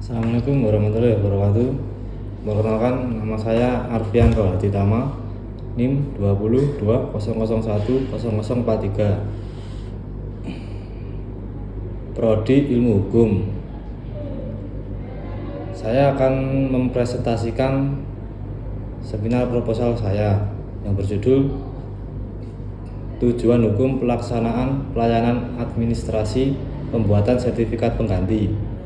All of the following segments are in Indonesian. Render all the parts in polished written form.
Assalamualaikum warahmatullahi wabarakatuh. Perkenalkan, nama saya Arfian Rohaditama, NIM 2020010043, Prodi Ilmu Hukum. Saya akan mempresentasikan seminar proposal saya yang berjudul Tujuan Hukum Pelaksanaan Pelayanan Administrasi Pembuatan Sertifikat Pengganti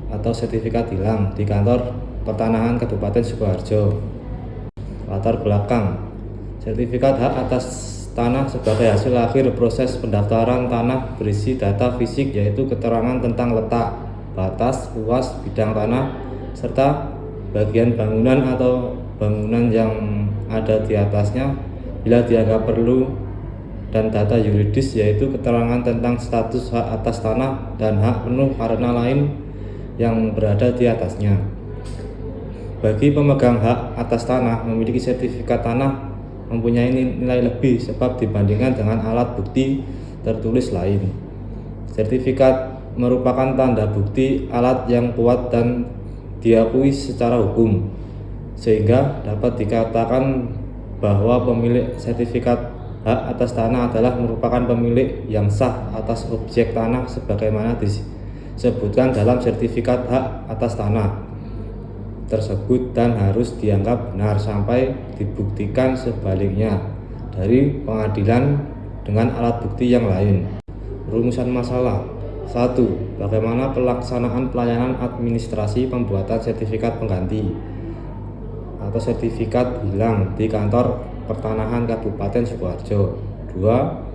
atau sertifikat hilang di kantor pertanahan Kabupaten Sukoharjo. Latar belakang: sertifikat hak atas tanah sebagai hasil akhir proses pendaftaran tanah berisi data fisik, yaitu keterangan tentang letak, batas, luas bidang tanah, serta bagian bangunan atau bangunan yang ada di atasnya bila dianggap perlu, dan data yuridis, yaitu keterangan tentang status hak atas tanah dan hak penuh karena lain yang berada di atasnya. Bagi pemegang hak atas tanah, memiliki sertifikat tanah mempunyai nilai lebih sebab dibandingkan dengan alat bukti tertulis lain. Sertifikat merupakan tanda bukti alat yang kuat dan diakui secara hukum, sehingga dapat dikatakan bahwa pemilik sertifikat hak atas tanah adalah merupakan pemilik yang sah atas objek tanah sebagaimana disebutkan dalam sertifikat hak atas tanah tersebut, dan harus dianggap benar sampai dibuktikan sebaliknya dari pengadilan dengan alat bukti yang lain. Rumusan masalah: 1. Bagaimana pelaksanaan pelayanan administrasi pembuatan sertifikat pengganti atau sertifikat hilang di kantor pertanahan Kabupaten Sukoharjo. 2.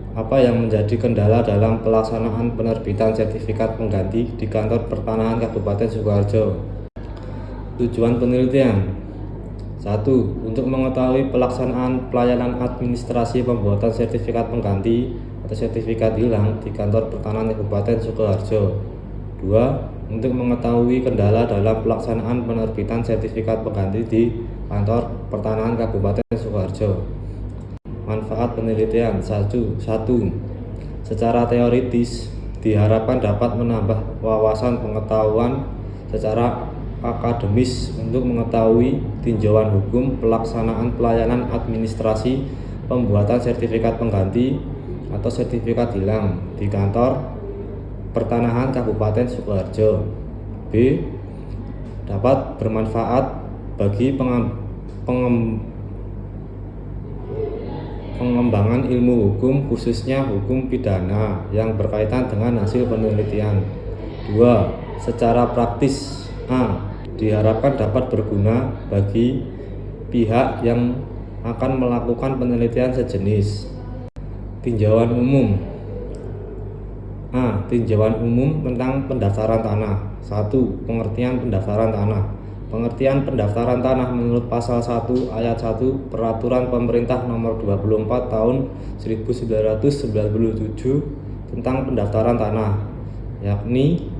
Apa yang menjadi kendala dalam pelaksanaan penerbitan sertifikat pengganti di kantor pertanahan Kabupaten Sukoharjo. Tujuan penelitian: 1. Untuk mengetahui pelaksanaan pelayanan administrasi pembuatan sertifikat pengganti atau sertifikat hilang di kantor pertanahan Kabupaten Sukoharjo. 2. Untuk mengetahui kendala dalam pelaksanaan penerbitan sertifikat pengganti di kantor pertanahan Kabupaten Sukoharjo. Manfaat penelitian: 1. Secara teoritis diharapkan dapat menambah wawasan pengetahuan secara akademis untuk mengetahui tinjauan hukum pelaksanaan pelayanan administrasi pembuatan sertifikat pengganti atau sertifikat hilang di kantor pertanahan Kabupaten Sukoharjo. B. Dapat bermanfaat bagi pengembangan ilmu hukum, khususnya hukum pidana yang berkaitan dengan hasil penelitian. 2. Secara praktis: A. Diharapkan dapat berguna bagi pihak yang akan melakukan penelitian sejenis. Tinjauan umum: A. Tinjauan umum tentang pendaftaran tanah. 1. Pengertian pendaftaran tanah. Pengertian pendaftaran tanah menurut pasal 1 ayat 1 Peraturan Pemerintah Nomor 24 Tahun 1997 tentang pendaftaran tanah, yakni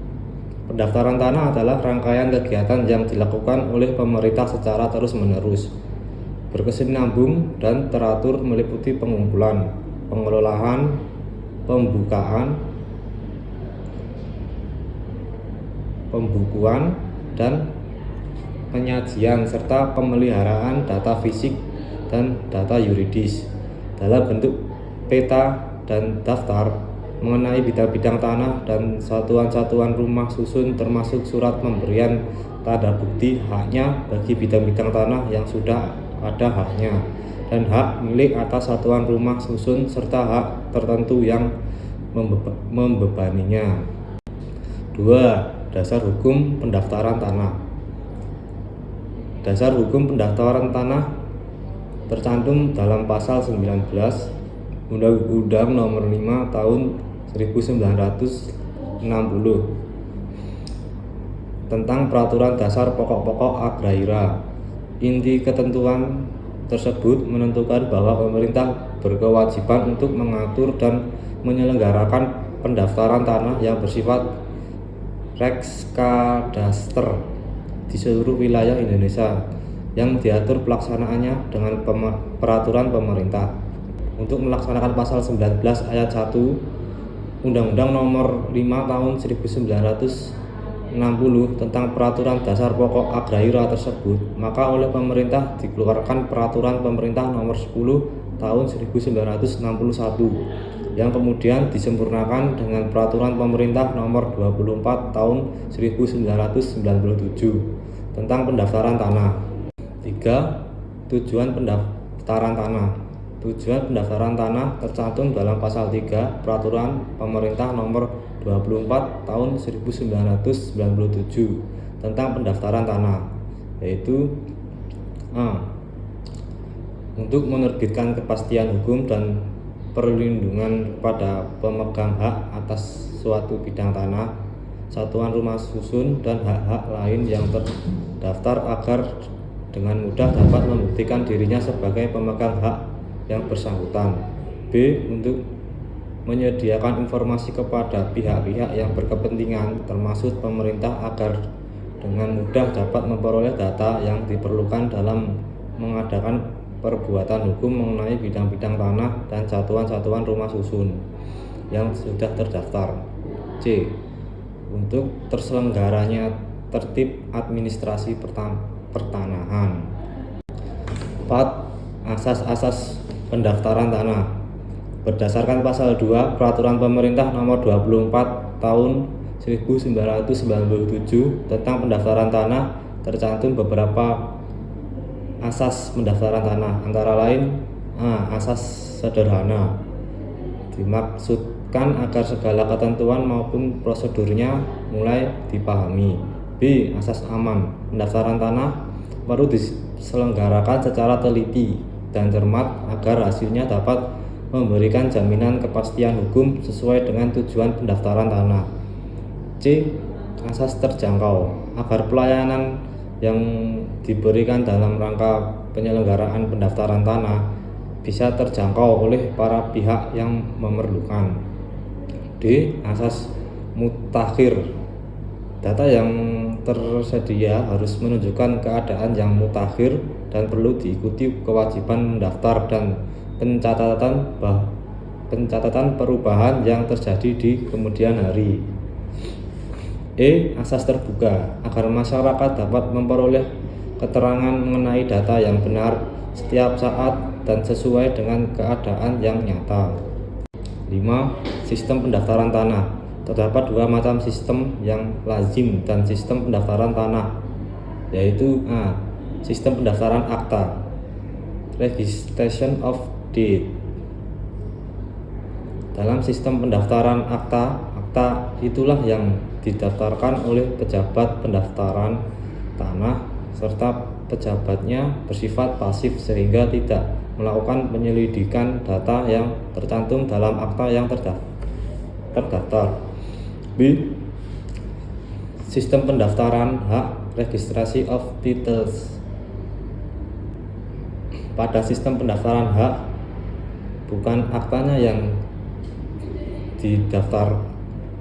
pendaftaran tanah adalah rangkaian kegiatan yang dilakukan oleh pemerintah secara terus-menerus, berkesinambung dan teratur, meliputi pengumpulan, pengelolaan, pembukaan, pembukuan, dan penyajian serta pemeliharaan data fisik dan data yuridis dalam bentuk peta dan daftar mengenai bidang-bidang tanah dan satuan-satuan rumah susun, termasuk surat pemberian tanda bukti haknya bagi bidang-bidang tanah yang sudah ada haknya, dan hak milik atas satuan rumah susun serta hak tertentu yang membebaninya. 2. Dasar hukum pendaftaran tanah. Dasar hukum pendaftaran tanah tercantum dalam pasal 19 Undang-Undang Nomor 5 Tahun 1960 tentang Peraturan Dasar Pokok-pokok Agraria. Inti ketentuan tersebut menentukan bahwa pemerintah berkewajiban untuk mengatur dan menyelenggarakan pendaftaran tanah yang bersifat rekskadaster di seluruh wilayah Indonesia, yang diatur pelaksanaannya dengan peraturan pemerintah. Untuk melaksanakan pasal 19 ayat 1 Undang-Undang Nomor 5 Tahun 1960 60 tentang Peraturan Dasar Pokok Agraria tersebut, maka oleh pemerintah dikeluarkan Peraturan Pemerintah Nomor 10 Tahun 1961 yang kemudian disempurnakan dengan Peraturan Pemerintah Nomor 24 Tahun 1997 tentang pendaftaran tanah. 3. Tujuan pendaftaran tanah. Tujuan pendaftaran tanah tercantum dalam pasal 3 Peraturan Pemerintah Nomor 24 Tahun 1997 tentang pendaftaran tanah, yaitu A. Untuk menerbitkan kepastian hukum dan perlindungan kepada pemegang hak atas suatu bidang tanah, satuan rumah susun, dan hak-hak lain yang terdaftar agar dengan mudah dapat membuktikan dirinya sebagai pemegang hak yang bersangkutan. B. Untuk menyediakan informasi kepada pihak-pihak yang berkepentingan termasuk pemerintah agar dengan mudah dapat memperoleh data yang diperlukan dalam mengadakan perbuatan hukum mengenai bidang-bidang tanah dan satuan-satuan rumah susun yang sudah terdaftar. C. Untuk terselenggaranya tertib administrasi pertanahan. 4. Asas-asas pendaftaran tanah. Berdasarkan pasal 2 Peraturan Pemerintah Nomor 24 Tahun 1997 tentang pendaftaran tanah, tercantum beberapa asas pendaftaran tanah, antara lain A. Asas sederhana, dimaksudkan agar segala ketentuan maupun prosedurnya mulai dipahami. B. Asas aman, pendaftaran tanah perlu diselenggarakan secara teliti dan cermat agar hasilnya dapat memberikan jaminan kepastian hukum sesuai dengan tujuan pendaftaran tanah. C. Asas terjangkau, agar pelayanan yang diberikan dalam rangka penyelenggaraan pendaftaran tanah bisa terjangkau oleh para pihak yang memerlukan. D. Asas mutakhir, data yang tersedia harus menunjukkan keadaan yang mutakhir dan perlu diikuti kewajiban mendaftar dan pencatatan perubahan yang terjadi di kemudian hari. E. Asas terbuka, agar masyarakat dapat memperoleh keterangan mengenai data yang benar setiap saat dan sesuai dengan keadaan yang nyata. 5. Sistem pendaftaran tanah. Terdapat dua macam sistem yang lazim dan sistem pendaftaran tanah, yaitu A. Sistem pendaftaran akta, Registration of Deed. Dalam sistem pendaftaran akta itulah yang didaftarkan oleh pejabat pendaftaran tanah serta pejabatnya bersifat pasif sehingga tidak melakukan penyelidikan data yang tercantum dalam akta yang terdaftar. B. Sistem pendaftaran hak, Registrasi of Titles. Pada sistem pendaftaran hak, bukan aktanya yang didaftar,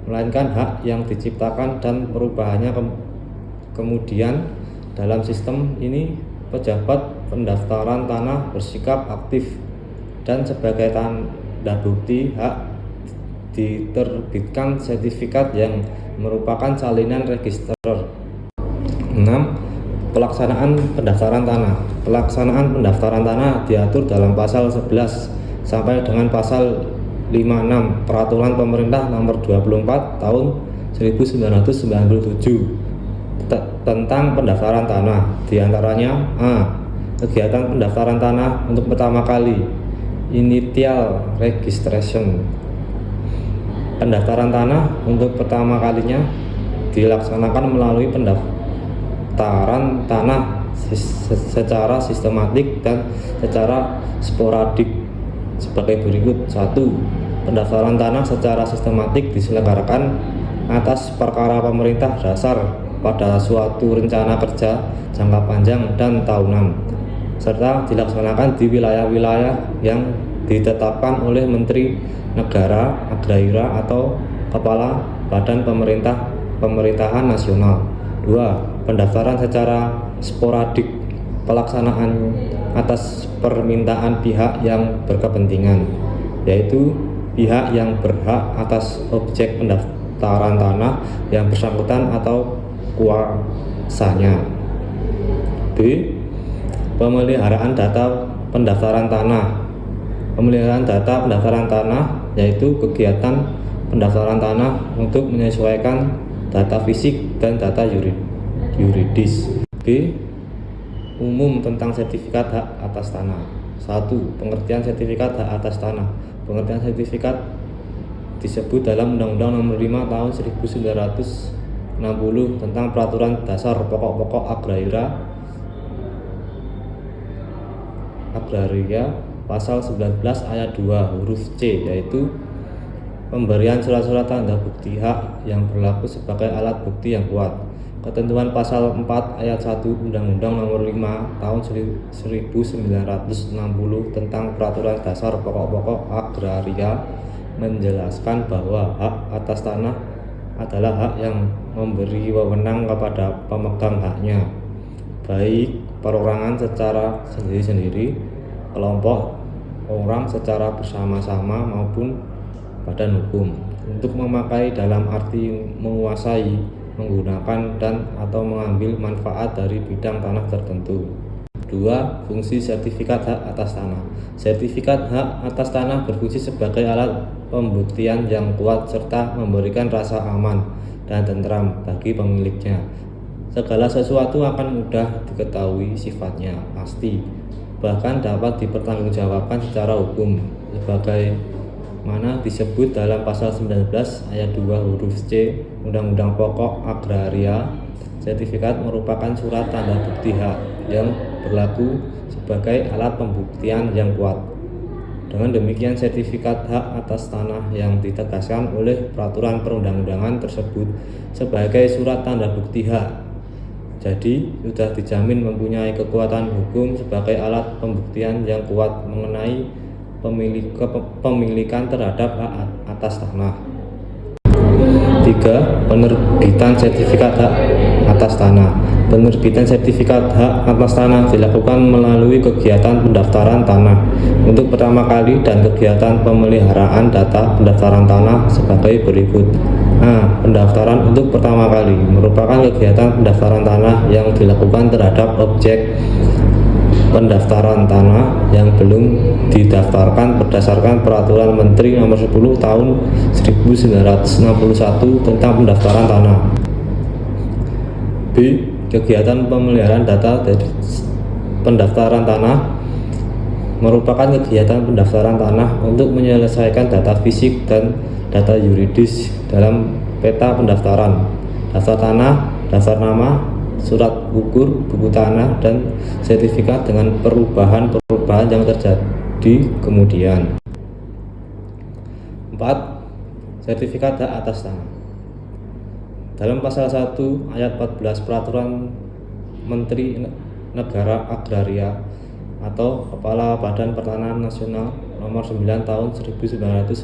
melainkan hak yang diciptakan dan perubahannya. Kemudian dalam sistem ini pejabat pendaftaran tanah bersikap aktif dan sebagai tanda bukti hak diterbitkan sertifikat yang merupakan salinan register. 6. Pelaksanaan pendaftaran tanah. Pelaksanaan pendaftaran tanah diatur dalam pasal 11 sampai dengan pasal 56 Peraturan Pemerintah Nomor 24 Tahun 1997 tentang pendaftaran tanah. Di antaranya A. Kegiatan pendaftaran tanah untuk pertama kali, initial registration. Pendaftaran tanah untuk pertama kalinya dilaksanakan melalui pendaftaran tanah secara sistematik dan secara sporadik sebagai berikut. 1. Pendaftaran tanah secara sistematik diselenggarakan atas perkara pemerintah dasar pada suatu rencana kerja jangka panjang dan tahunan, serta dilaksanakan di wilayah-wilayah yang ditetapkan oleh Menteri Negara Agraria atau Kepala Badan Pemerintahan Nasional. 2. Pendaftaran secara sporadik, pelaksanaan atas permintaan pihak yang berkepentingan, yaitu pihak yang berhak atas objek pendaftaran tanah yang bersangkutan atau kuasanya. B. Pemeliharaan data pendaftaran tanah. Pemeliharaan data pendaftaran tanah yaitu kegiatan pendaftaran tanah untuk menyesuaikan data fisik dan data yuridis. B. Umum tentang sertifikat hak atas tanah. 1. Pengertian sertifikat hak atas tanah. Pengertian sertifikat disebut dalam Undang-Undang Nomor 5 Tahun 1960 tentang Peraturan Dasar Pokok-pokok Agraria pasal 19 ayat 2 huruf C, yaitu pemberian surat-surat tanda bukti hak yang berlaku sebagai alat bukti yang kuat. Ketentuan pasal 4 ayat 1 Undang-Undang Nomor 5 Tahun 1960 tentang Peraturan Dasar Pokok-pokok Agraria menjelaskan bahwa hak atas tanah adalah hak yang memberi wewenang kepada pemegang haknya, baik perorangan secara sendiri-sendiri, kelompok orang secara bersama-sama maupun badan hukum, untuk memakai dalam arti menguasai, menggunakan dan atau mengambil manfaat dari bidang tanah tertentu. 2. Fungsi sertifikat hak atas tanah. Sertifikat hak atas tanah berfungsi sebagai alat pembuktian yang kuat serta memberikan rasa aman dan tentram bagi pemiliknya. Segala sesuatu akan mudah diketahui sifatnya pasti, bahkan dapat dipertanggungjawabkan secara hukum, sebagaimana disebut dalam pasal 19 ayat 2 huruf C Undang-Undang Pokok Agraria. Sertifikat merupakan surat tanda bukti hak yang berlaku sebagai alat pembuktian yang kuat. Dengan demikian, sertifikat hak atas tanah yang ditegaskan oleh peraturan perundang-undangan tersebut sebagai surat tanda bukti hak, jadi sudah dijamin mempunyai kekuatan hukum sebagai alat pembuktian yang kuat mengenai pemilikan terhadap hak atas tanah. 3. Penerbitan sertifikat hak atas tanah. Penerbitan sertifikat hak atas tanah dilakukan melalui kegiatan pendaftaran tanah untuk pertama kali dan kegiatan pemeliharaan data pendaftaran tanah sebagai berikut. A. Pendaftaran untuk pertama kali merupakan kegiatan pendaftaran tanah yang dilakukan terhadap objek pendaftaran tanah yang belum didaftarkan berdasarkan Peraturan Menteri Nomor 10 Tahun 1961 tentang pendaftaran tanah. B. Kegiatan pemeliharaan data dari pendaftaran tanah merupakan kegiatan pendaftaran tanah untuk menyelesaikan data fisik dan data yuridis dalam peta pendaftaran, daftar tanah, daftar nama, surat ukur, buku tanah, dan sertifikat dengan perubahan-perubahan yang terjadi kemudian. 4. Sertifikat hak atas tanah. Dalam pasal 1 ayat 14 Peraturan Menteri Negara Agraria atau Kepala Badan Pertanahan Nasional Nomor 9 Tahun 1999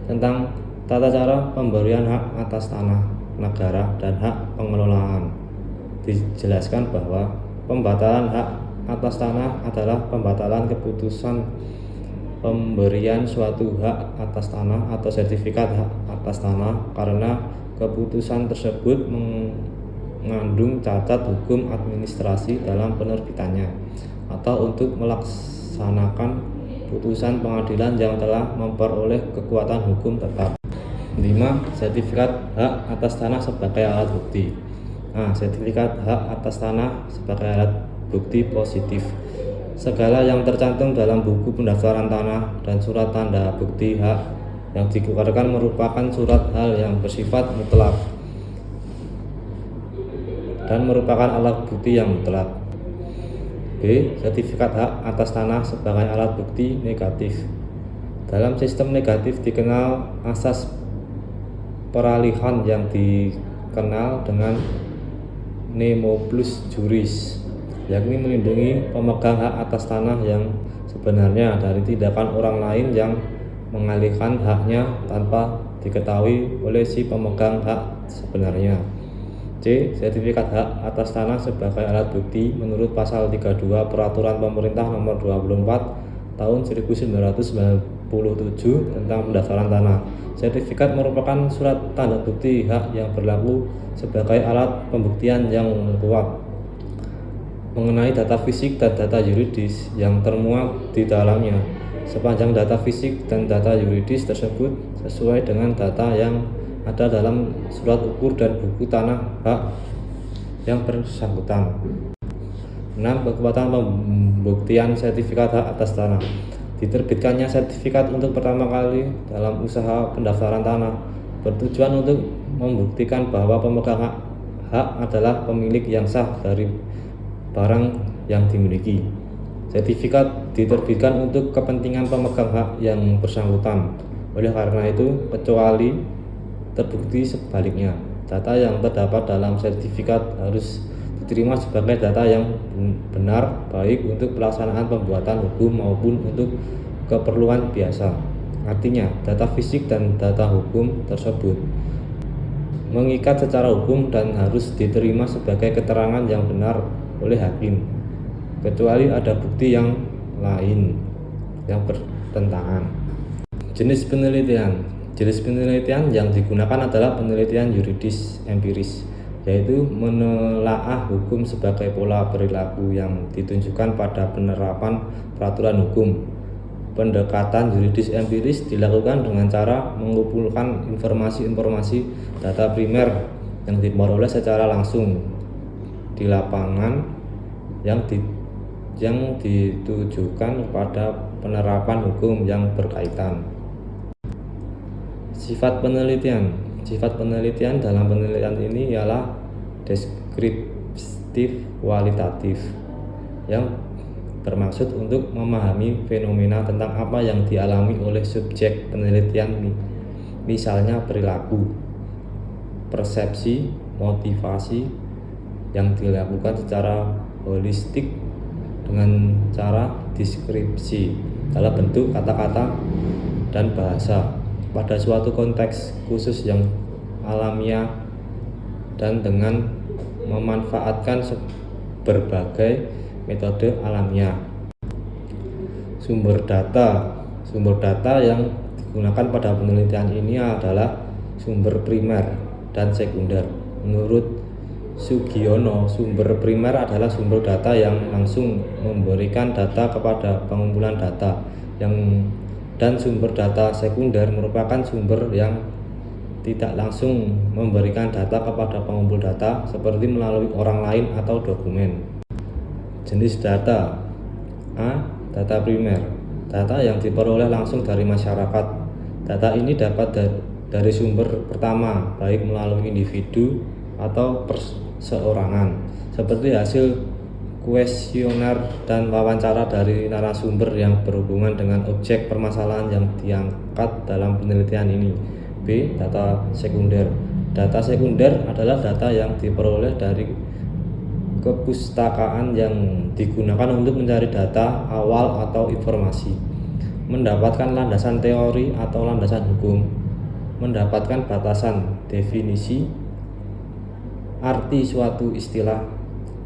tentang tata cara pemberian hak atas tanah negara dan hak pengelolaan, dijelaskan bahwa pembatalan hak atas tanah adalah pembatalan keputusan pemberian suatu hak atas tanah atau sertifikat hak atas tanah karena keputusan tersebut mengandung cacat hukum administrasi dalam penerbitannya atau untuk melaksanakan putusan pengadilan yang telah memperoleh kekuatan hukum tetap. 5. Sertifikat hak atas tanah sebagai alat bukti. Sertifikat hak atas tanah sebagai alat bukti positif. Segala yang tercantum dalam buku pendaftaran tanah dan surat tanda bukti hak yang dikeluarkan merupakan surat hal yang bersifat mutlak dan merupakan alat bukti yang mutlak. B. Sertifikat hak atas tanah sebagai alat bukti negatif. Dalam sistem negatif dikenal asas peralihan yang dikenal dengan nemo plus juris, yakni melindungi pemegang hak atas tanah yang sebenarnya dari tindakan orang lain yang mengalihkan haknya tanpa diketahui oleh si pemegang hak sebenarnya. C. Sertifikat hak atas tanah sebagai alat bukti menurut pasal 32 Peraturan Pemerintah Nomor 24 Tahun 1999 tentang pendaftaran tanah. Sertifikat merupakan surat tanda bukti hak yang berlaku sebagai alat pembuktian yang kuat mengenai data fisik dan data yuridis yang termuat di dalamnya, sepanjang data fisik dan data yuridis tersebut sesuai dengan data yang ada dalam surat ukur dan buku tanah hak yang bersangkutan. 6. Kekuatan pembuktian sertifikat hak atas tanah. Diterbitkannya sertifikat untuk pertama kali dalam usaha pendaftaran tanah bertujuan untuk membuktikan bahwa pemegang hak adalah pemilik yang sah dari barang yang dimiliki. Sertifikat diterbitkan untuk kepentingan pemegang hak yang bersangkutan. Oleh karena itu, kecuali terbukti sebaliknya, data yang terdapat dalam sertifikat harus diterima sebagai data yang benar, baik untuk pelaksanaan pembuatan hukum maupun untuk keperluan biasa. Artinya, data fisik dan data hukum tersebut mengikat secara hukum dan harus diterima sebagai keterangan yang benar oleh hakim, kecuali ada bukti yang lain yang bertentangan. Jenis penelitian. Jenis penelitian yang digunakan adalah penelitian yuridis empiris, yaitu menelaah hukum sebagai pola perilaku yang ditunjukkan pada penerapan peraturan hukum. Pendekatan yuridis empiris dilakukan dengan cara mengumpulkan informasi-informasi data primer yang diperoleh secara langsung di lapangan yang ditujukan pada penerapan hukum yang berkaitan. Sifat penelitian. Sifat penelitian dalam penelitian ini ialah deskriptif kualitatif yang bermaksud untuk memahami fenomena tentang apa yang dialami oleh subjek penelitian, misalnya perilaku, persepsi, motivasi yang dilakukan secara holistik dengan cara deskripsi dalam bentuk kata-kata dan bahasa pada suatu konteks khusus yang alamiah dan dengan memanfaatkan berbagai metode alamiah. Sumber data yang digunakan pada penelitian ini adalah sumber primer dan sekunder. Menurut Sugiono, sumber primer adalah sumber data yang langsung memberikan data kepada pengumpulan data, dan sumber data sekunder merupakan sumber yang tidak langsung memberikan data kepada pengumpul data, seperti melalui orang lain atau dokumen. Jenis data. A. Data primer. Data yang diperoleh langsung dari masyarakat. Data ini dapat dari sumber pertama, baik melalui individu atau perseorangan, seperti hasil kuesioner dan wawancara dari narasumber yang berhubungan dengan objek permasalahan yang diangkat dalam penelitian ini. B. Data sekunder. Data sekunder adalah data yang diperoleh dari kepustakaan yang digunakan untuk mencari data awal atau informasi, mendapatkan landasan teori atau landasan hukum, mendapatkan batasan definisi, arti suatu istilah.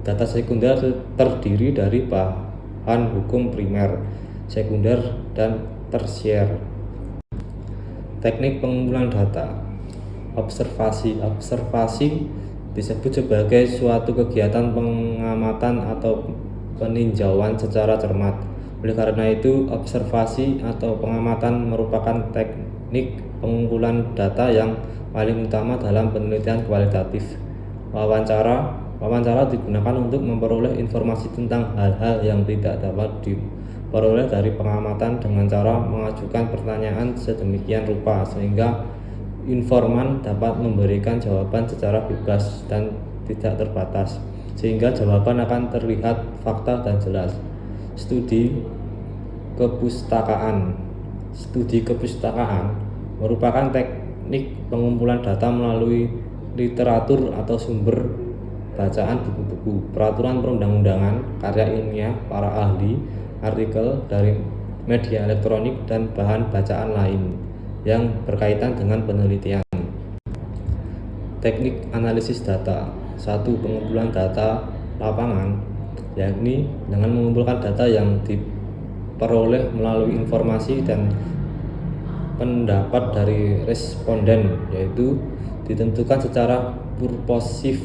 Data sekunder terdiri dari bahan hukum primer, sekunder, dan tersier. Teknik pengumpulan data. Observasi disebut sebagai suatu kegiatan pengamatan atau peninjauan secara cermat. Oleh karena itu, observasi atau pengamatan merupakan teknik pengumpulan data yang paling utama dalam penelitian kualitatif. Wawancara digunakan untuk memperoleh informasi tentang hal-hal yang tidak dapat diperoleh dari pengamatan dengan cara mengajukan pertanyaan sedemikian rupa sehingga informan dapat memberikan jawaban secara bebas dan tidak terbatas, sehingga jawaban akan terlihat fakta dan jelas. Studi kepustakaan merupakan teknik pengumpulan data melalui literatur atau sumber bacaan buku-buku, peraturan perundang-undangan, karya ilmiah para ahli, artikel dari media elektronik, dan bahan bacaan lain yang berkaitan dengan penelitian. Teknik analisis data. 1. Pengumpulan data lapangan, yakni dengan mengumpulkan data yang diperoleh melalui informasi dan pendapat dari responden, yaitu ditentukan secara purposive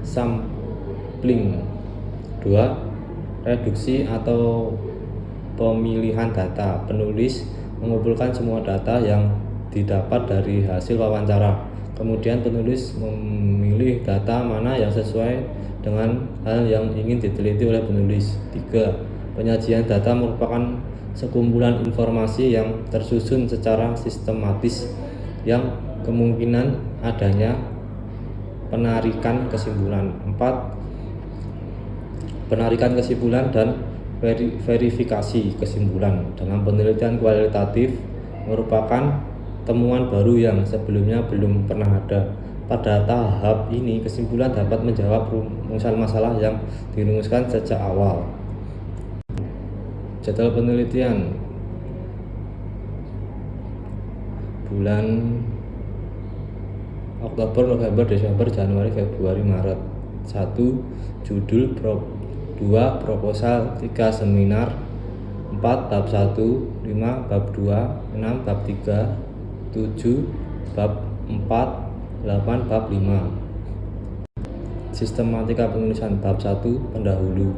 sampling. 2. Reduksi atau pemilihan data. Penulis mengumpulkan semua data yang didapat dari hasil wawancara. Kemudian penulis memilih data mana yang sesuai dengan hal yang ingin diteliti oleh penulis. 3. Penyajian data merupakan sekumpulan informasi yang tersusun secara sistematis yang kemungkinan adanya penarikan kesimpulan. 4. Penarikan kesimpulan dan verifikasi kesimpulan. Dalam penelitian kualitatif merupakan temuan baru yang sebelumnya belum pernah ada. Pada tahap ini, kesimpulan dapat menjawab rumusan masalah yang dirumuskan sejak awal. Jadwal penelitian bulan Oktober, November, Desember, Januari, Februari, Maret. 1. Judul 2. Proposal. 3. Seminar. 4. Bab 1. 5. Bab 2. 6. Bab 3. 7. Bab 4. 8. Bab 5. Sistematika penulisan. Bab 1. Pendahulu.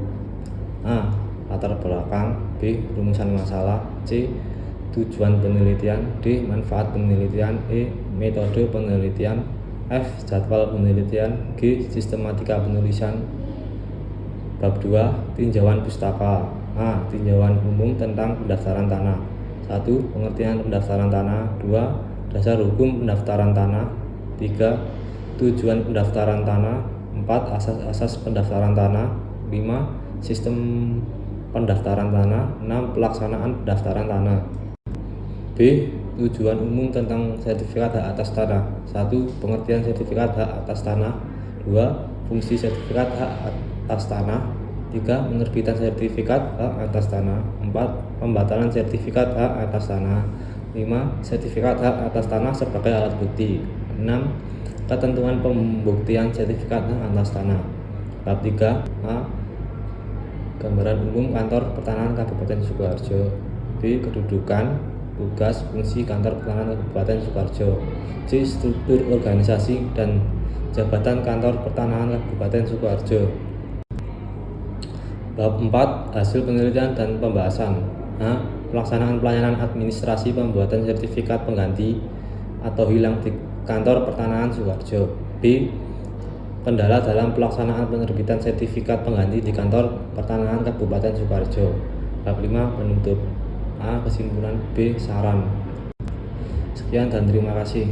A. Latar belakang. B. Rumusan masalah. C. Tujuan penelitian. D. Manfaat penelitian. E. Metode penelitian. F. Jadwal penelitian. G. Sistematika penulisan. Bab 2. Tinjauan pustaka. A. Tinjauan umum tentang pendaftaran tanah. 1. Pengertian pendaftaran tanah. 2. Dasar hukum pendaftaran tanah. 3. Tujuan pendaftaran tanah. 4. Asas-asas pendaftaran tanah. 5. Sistem pendaftaran tanah. 6. Pelaksanaan pendaftaran tanah. B. Tujuan umum tentang sertifikat hak atas tanah. 1. Pengertian sertifikat hak atas tanah. 2. Fungsi sertifikat hak atas tanah. 3. Penerbitan sertifikat hak atas tanah. 4. Pembatalan sertifikat hak atas tanah. 5. Sertifikat hak atas tanah sebagai alat bukti. 6. Ketentuan pembuktian sertifikat hak atas tanah. Bab 3. A. Gambaran umum kantor pertanahan Kabupaten Sukoharjo. B. Kedudukan, tugas, fungsi kantor pertanahan Kabupaten Sukoharjo. C. Struktur organisasi dan jabatan kantor pertanahan Kabupaten Sukoharjo. Bab 4. Hasil penelitian dan pembahasan. A. Pelaksanaan pelayanan administrasi pembuatan sertifikat pengganti atau hilang di kantor pertanahan Sukoharjo. B. Kendala dalam pelaksanaan penerbitan sertifikat pengganti di kantor pertanahan Kabupaten Sukoharjo. Bab 5. Penutup. A. Kesimpulan. B. Saran. Sekian dan terima kasih.